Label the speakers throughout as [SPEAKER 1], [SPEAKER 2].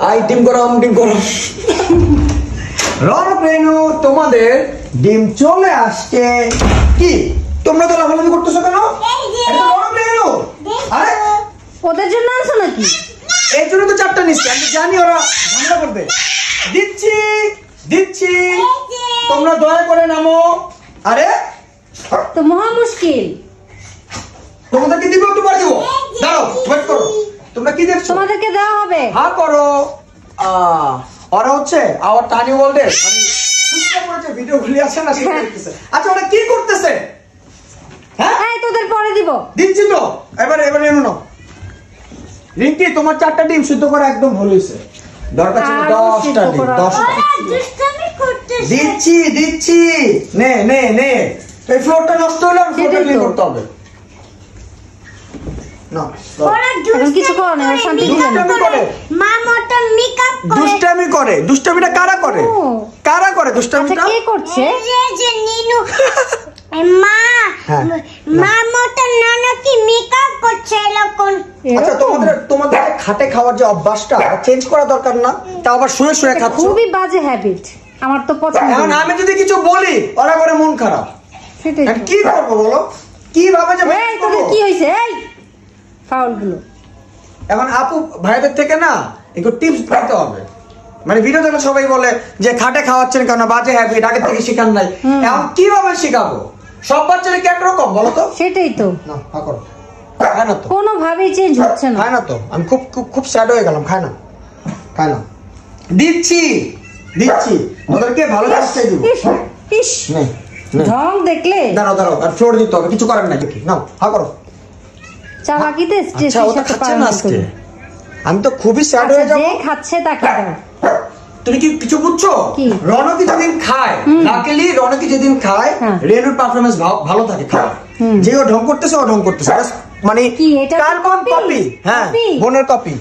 [SPEAKER 1] I ডিম গরম রনক রেনু তোমাদের ডিম চলে আসছে। কি তোমরা তো লাফালাফি করতেছো কেন? এটা রনক রেনু। আরে
[SPEAKER 2] ওদের জন্য আনছো নাকি?
[SPEAKER 1] এই জন্য তো 4টা নিচ্ছি, আমি জানি ওরা ঝামেলা করবে। দিচ্ছি তোমরা দয়া করে নামো। আরে
[SPEAKER 2] তো মহা মুশকিল,
[SPEAKER 1] তোমাদেরকে দিব একটু পরে দিব, দাঁড়াও ওয়েট করো। তোমরা কি দেখছো?
[SPEAKER 2] তোমাদেরকে দেওয়া হবে।
[SPEAKER 1] হ্যাঁ করো। ওরা হচ্ছে আওয়ার টানি ওয়ার্ল্ডে মানে সুস্থ করেছে ভিডিও গুলি আছে না সেটা দেখতেছে। আচ্ছা ওরা কি করতেছে? হ্যাঁ
[SPEAKER 2] এই তোদের পরে দিব।
[SPEAKER 1] দিচ্ছি তো, এবারে এনো নাও। রিঙ্কি তোমার 4টা ডিম সিদ্ধ করা একদম ভুল হইছে, দরকার ছিল 10টা ডিম। 10টা দিচ্ছি নে এই ফ্লোরটা নষ্ট হলো, ফ্লোরটা ক্লিন করতে হবে। না
[SPEAKER 2] এখন কিছু করো না, শান্তি দিবেন না।
[SPEAKER 3] মা মটন মেকআপ করে।
[SPEAKER 1] দুষ্টামিটা কারা করে দুষ্টামিটা?
[SPEAKER 2] কে করছে?
[SPEAKER 3] যে নিনু মা মটন নানা কি মেকআপ করছে এরকম।
[SPEAKER 1] আচ্ছা তোমাদের খাটে খাওয়ার যে অভ্যাসটা চেঞ্জ করা দরকার না? তা আবার শুয়ে খাচ্ছ,
[SPEAKER 2] খুবই বাজে হ্যাবিট, আমার তো পছন্দ না।
[SPEAKER 1] এখন আমি যদি কিছু বলি ওরা করে মন খারাপ,
[SPEAKER 2] সেটাই তো।
[SPEAKER 1] কি করবো বলো? কিভাবে যে
[SPEAKER 2] এই তোদের কি হইছে? এই ফাউল গুলো
[SPEAKER 1] এখন আপু ভাইদের থেকে না একটু টিপস দিতে হবে। মানে ভিডিও দেখে সবাই বলে যে খাটে খাওয়াচ্ছেন কেন, বাজে হ্যাবিট, আগে থেকে শিখান নাই। এখন কিভাবে শিখাবো? সব বাচ্চারা কি একরকম বলো তো?
[SPEAKER 2] সেটাই তো।
[SPEAKER 1] না হা করো, খায় না তো,
[SPEAKER 2] কোনো ভাবেই চেঞ্জ হচ্ছে না।
[SPEAKER 1] খায় না তো। আমি খুব স্যাড হয়ে গেলাম। খায় না দিচ্ছি ওদেরকে ভালো জিনিসটাই দিব।
[SPEAKER 2] ইস ঢং দেখলে
[SPEAKER 1] দাঁড়াও আর ফ্লোর দিতে হবে, কিছু করার নাই। দেখি নাও হা করো।
[SPEAKER 2] চালাকিতে স্ট্রেস
[SPEAKER 1] আচ্ছা ওটা খাচ্ছে না আজকে, আমি তো খুবই স্যাড হয়ে যাব।
[SPEAKER 2] যে খাচ্ছে তাকে দাও।
[SPEAKER 1] তুমি কি কিছু বুঝছো? রনকি যেদিন খায়, লাকিলি রনকি যেদিন খায় রেনুর পারফরম্যান্স ভালো থাকে। খায় যে ও ঢং করতেছে মানে
[SPEAKER 2] কি এটা?
[SPEAKER 1] Carbon copy. হ্যাঁ বোনের কপি।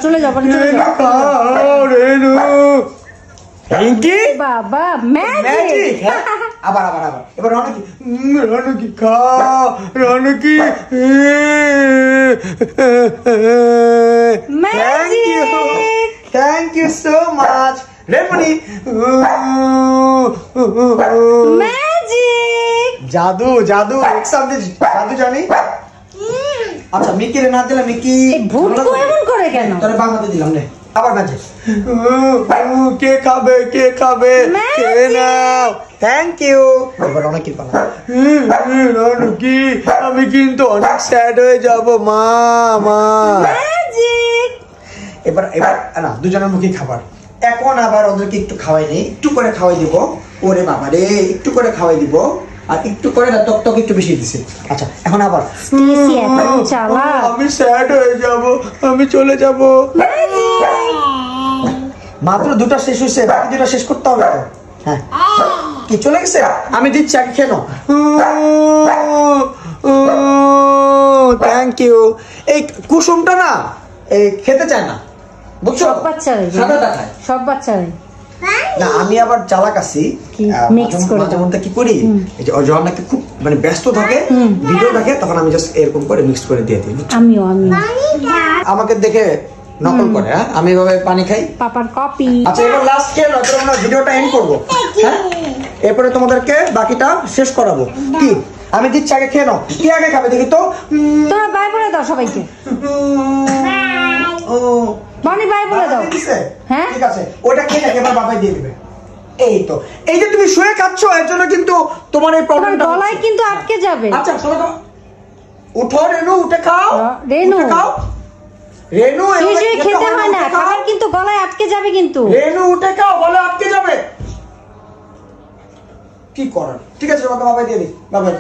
[SPEAKER 2] চলে যাও
[SPEAKER 1] রেনু রিঙ্কি
[SPEAKER 2] বাবা ম্যাজিক।
[SPEAKER 1] আবার এবার রনকি খা রনকি। থ্যাংক ইউ সো মাচ রেমনি।
[SPEAKER 2] ম্যাজিক
[SPEAKER 1] জাদু জাদু জানি। আচ্ছা মিকিরে না দিলে মিকি
[SPEAKER 2] ভূত এমন করে কেন?
[SPEAKER 1] তোরে বাংলাতে দিলাম নে, আবার নাচে। কে খাবে কে নাও। Thank you. এবার অনেক পালা। রনকি আমি কিন্তু অনেক স্যাড হয়ে যাব মা।
[SPEAKER 2] ম্যাজিক।
[SPEAKER 1] এবার না দুজনের মুখে খাবার। এখন আবার ওদেরকে একটু খাওয়াই নেই, একটু করে খাওয়াই দিব। ওরে বাবা রে, একটু করে খাওয়াই দিব আর একটু করে না টক একটু বেশি দিছি। আচ্ছা এখন আবার আমি স্যাড হয়ে যাব, আমি চলে যাব। মাত্র 2টা শেষ হয়েছে, বাকি 2টা শেষ করতে হবে তো। হ্যাঁ কি চলে গেছে? আমি দিচ্ছি আগে খেয়ে নাও। Thank you. এই কুসুমটা না এই খেতে চায় না বুঝছো?
[SPEAKER 2] সব বাচ্চারাই
[SPEAKER 1] না। আমি আবার চালাক আছি, মাঝে মধ্যে কি করি যখন নাকি খুব মানে ব্যস্ত থাকে ভিডিও দেখে তখন আমি জাস্ট এরকম করে মিক্স করে দিয়ে দিই।
[SPEAKER 2] আমিও
[SPEAKER 1] আমাকে দেখে নকল করে। হ্যাঁ আমি এভাবে পানি খাই,
[SPEAKER 2] পাপার কপি।
[SPEAKER 1] আচ্ছা এবার লাস্ট খেয়ে নয় আমরা ভিডিওটা এন্ড করবো। হ্যাঁ এরপরে তোমাদেরকে বাকিটা শেষ করাবো। কি আমি দিচ্ছি আগে খেয়ে নাও। কি আগে খাবে দেখি তো?
[SPEAKER 2] তোমরা বাই বলে দাও সবাইকে। বানি বাই বলে দাও। হ্যাঁ
[SPEAKER 1] ঠিক আছে, ওটা খেয়ে এবার বাবাই দিয়ে দিবে। এই তো এই যে তুমি শুয়ে খাচ্ছ এর জন্য কিন্তু তোমার এই প্রবলেমটা
[SPEAKER 2] গলায় কিন্তু আটকে যাবে।
[SPEAKER 1] আচ্ছা চলো তো উঠো রেনু, উঠে খাও।
[SPEAKER 2] রেনু
[SPEAKER 1] খেতে
[SPEAKER 2] হয় না, খাবার কিন্তু গলায় আটকে যাবে। কিন্তু
[SPEAKER 1] রেনু উঠে খাও, গলায় আটকে যাবে। কি করার? ঠিক আছে বাবাই দিয়ে দিই। বাবাই।